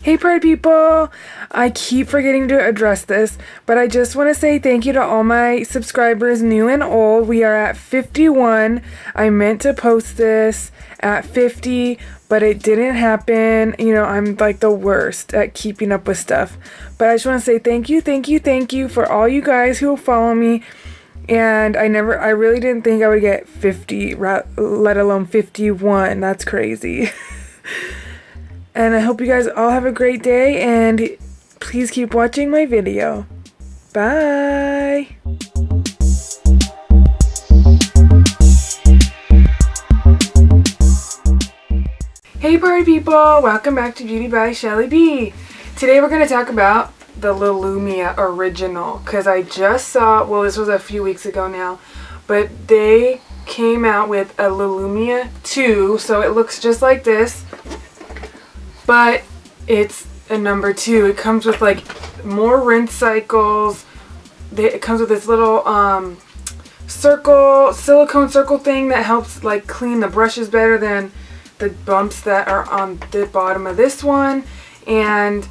Hey party people! I keep forgetting to address this, but I just want to say thank you to all my subscribers, new and old. We are at 51. I meant to post this at 50, but it didn't happen. You know, I'm like the worst at keeping up with stuff. But I just want to say thank you for all you guys who follow me. And I really didn't think I would get 50, let alone 51. That's crazy. And I hope you guys all have a great day, and please keep watching my video. Bye! Hey party people! Welcome back to Beauty by Shellyyyy. Today we're going to talk about the Lilumia original, because I just saw, well, this was a few weeks ago now, but they came out with a Lilumia 2, so it looks just like this. But it's a number 2. It comes with like more rinse cycles. It comes with this little silicone circle thing that helps like clean the brushes better than the bumps that are on the bottom of this one. And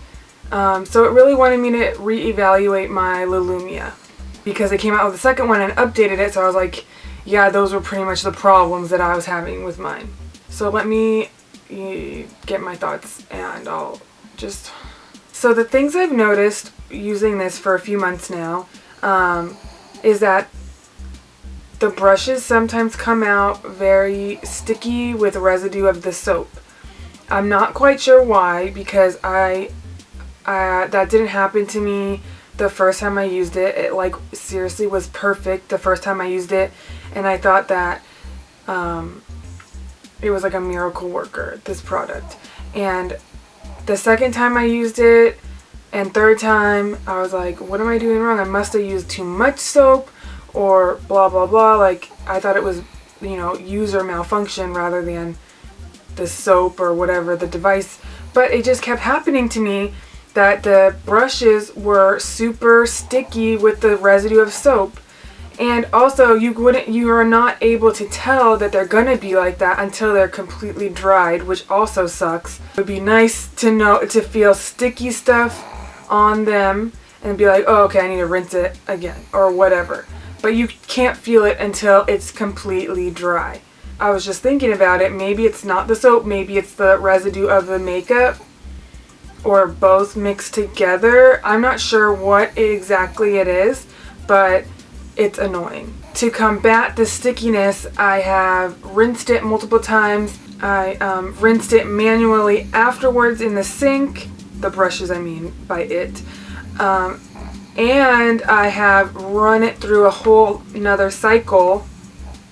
so it really wanted me to reevaluate my Lilumia, because they came out with the second one and updated it. So I was like, yeah, those were pretty much the problems that I was having with mine. So let me get my thoughts, and I'll just... So the things I've noticed using this for a few months now is that the brushes sometimes come out very sticky with residue of the soap. I'm not quite sure why, because that didn't happen to me the first time I used it. It like seriously was perfect the first time I used it, and I thought that it was like a miracle worker, this product. And the second time I used it and third time, I was like, what am I doing wrong? I must have used too much soap or blah blah blah. Like, I thought it was, you know, user malfunction rather than the soap or whatever, the device. But it just kept happening to me that the brushes were super sticky with the residue of soap. And also, you are not able to tell that they're gonna be like that until they're completely dried, which also sucks. It would be nice to feel sticky stuff on them and be like, oh, okay, I need to rinse it again or whatever. But you can't feel it until it's completely dry. I was just thinking about it. Maybe it's not the soap, maybe it's the residue of the makeup, or both mixed together. I'm not sure what exactly it is, but it's annoying. To combat the stickiness, I have rinsed it multiple times. I rinsed it manually afterwards in the sink. The brushes, I mean, by it. And I have run it through a whole another cycle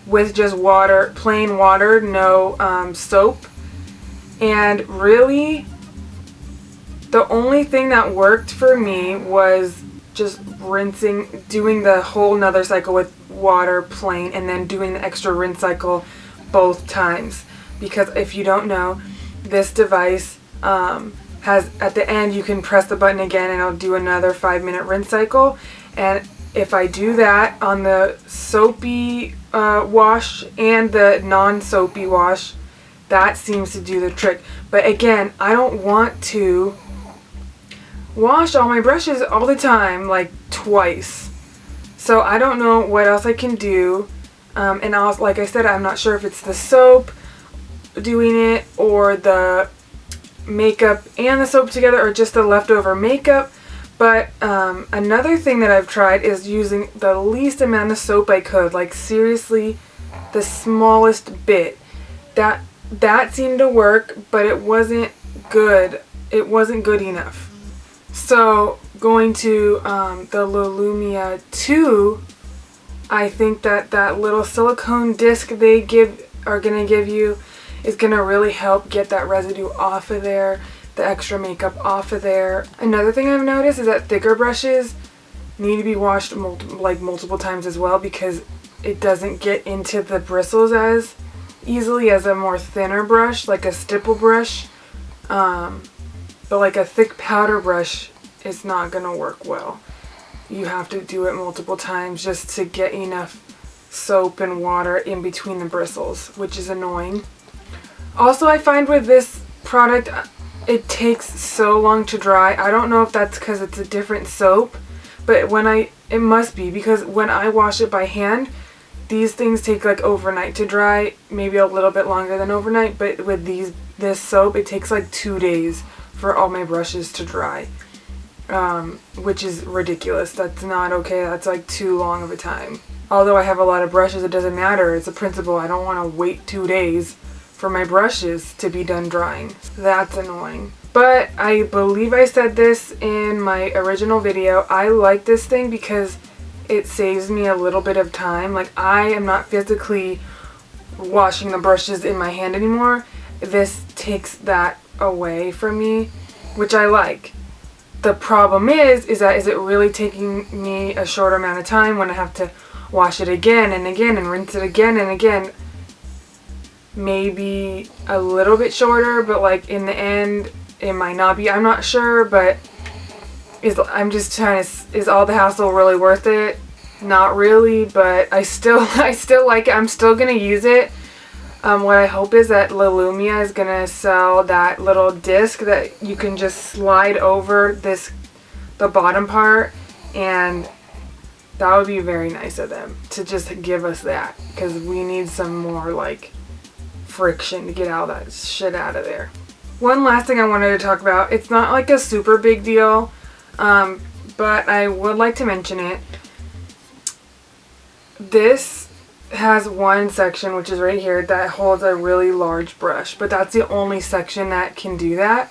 with just water, plain water, no soap. And really, the only thing that worked for me was just rinsing, doing the whole nother cycle with water plain, and then doing the extra rinse cycle both times. Because if you don't know, this device has, at the end, you can press the button again and it'll do another 5-minute rinse cycle. And if I do that on the soapy wash and the non-soapy wash, that seems to do the trick. But again, I don't want to wash all my brushes all the time, like twice. So I don't know what else I can do. And also, like I said, I'm not sure if it's the soap doing it or the makeup and the soap together, or just the leftover makeup. But another thing that I've tried is using the least amount of soap I could, like seriously the smallest bit. That seemed to work, but it wasn't good. It wasn't good enough. So going to the Lilumia 2, I think that little silicone disc they are going to give you is going to really help get that residue off of there, the extra makeup off of there. Another thing I've noticed is that thicker brushes need to be washed multiple times as well, because it doesn't get into the bristles as easily as a more thinner brush, like a stipple brush. But like a thick powder brush is not going to work well. You have to do it multiple times just to get enough soap and water in between the bristles, which is annoying. Also, I find with this product, it takes so long to dry. I don't know if that's because it's a different soap, but it must be, because when I wash it by hand, these things take like overnight to dry, maybe a little bit longer than overnight, but with this soap, it takes like 2 days for all my brushes to dry, which is ridiculous. That's not okay. That's like too long of a time. Although I have a lot of brushes, it doesn't matter. It's a principle. I don't want to wait 2 days for my brushes to be done drying. That's annoying. But I believe I said this in my original video. I like this thing because it saves me a little bit of time. Like, I am not physically washing the brushes in my hand anymore. This takes that away from me, which I like. The problem is that is it really taking me a short amount of time when I have to wash it again and again and rinse it again and again? Maybe a little bit shorter, but like in the end it might not be. I'm not sure, but I'm just trying to, is all the hassle really worth it? Not really, but I still like it. I'm still gonna use it. What I hope is that Lilumia is gonna sell that little disc that you can just slide over the bottom part, and that would be very nice of them to just give us that, because we need some more like friction to get all that shit out of there. One last thing I wanted to talk about. It's not like a super big deal, but I would like to mention it. This has one section, which is right here, that holds a really large brush, but that's the only section that can do that.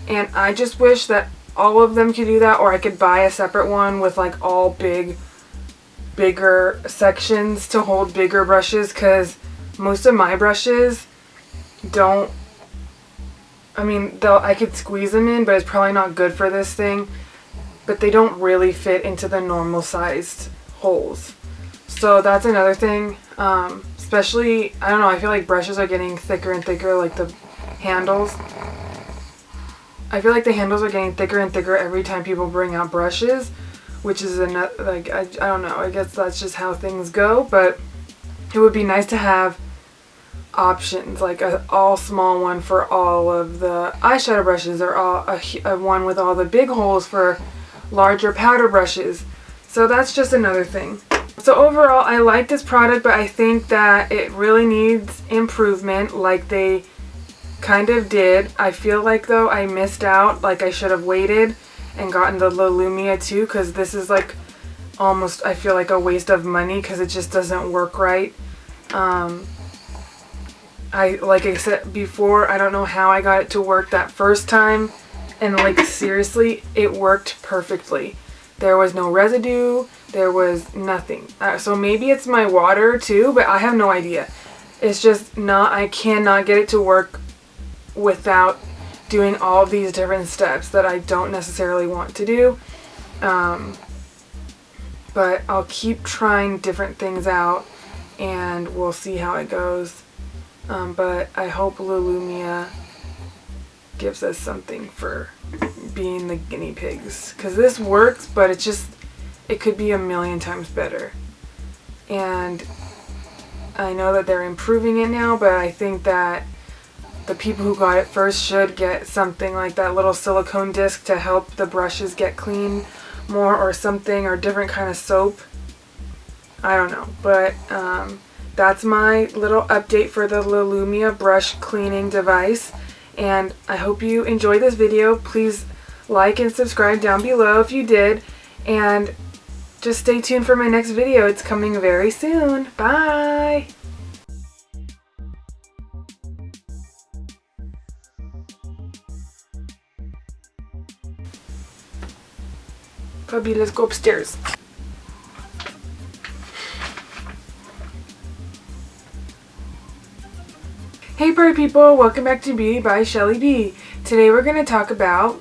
And I just wish that all of them could do that, or I could buy a separate one with like all bigger sections to hold bigger brushes, because most of my brushes don't, I mean, I could squeeze them in, but it's probably not good for this thing, but they don't really fit into the normal sized holes. So that's another thing, especially, I don't know, I feel like brushes are getting thicker and thicker, like the handles. I feel like the handles are getting thicker and thicker every time people bring out brushes, which is another, like, I don't know, I guess that's just how things go, but it would be nice to have options, like a all small one for all of the eyeshadow brushes, or a one with all the big holes for larger powder brushes. So that's just another thing. So overall, I like this product, but I think that it really needs improvement, like they kind of did. I feel like, though, I missed out. Like, I should have waited and gotten the Lilumia too, because this is like almost, I feel like, a waste of money, because it just doesn't work right. Like I said before, I don't know how I got it to work that first time, and like seriously, it worked perfectly. There was no residue, there was nothing. So maybe it's my water too, but I have no idea. It's just not, I cannot get it to work without doing all these different steps that I don't necessarily want to do. But I'll keep trying different things out, and we'll see how it goes. But I hope Lilumia gives us something for being the guinea pigs, because this works, but it's just, it could be a million times better. And I know that they're improving it now, but I think that the people who got it first should get something like that little silicone disc to help the brushes get clean more, or something, or different kind of soap. I don't know, but that's my little update for the Lilumia brush cleaning device, and I hope you enjoyed this video. Please like and subscribe down below if you did, and just stay tuned for my next video. It's coming very soon. Bye! Puppy, let's go upstairs. Hey party people, welcome back to Beauty by Shellyyyy. Today we're going to talk about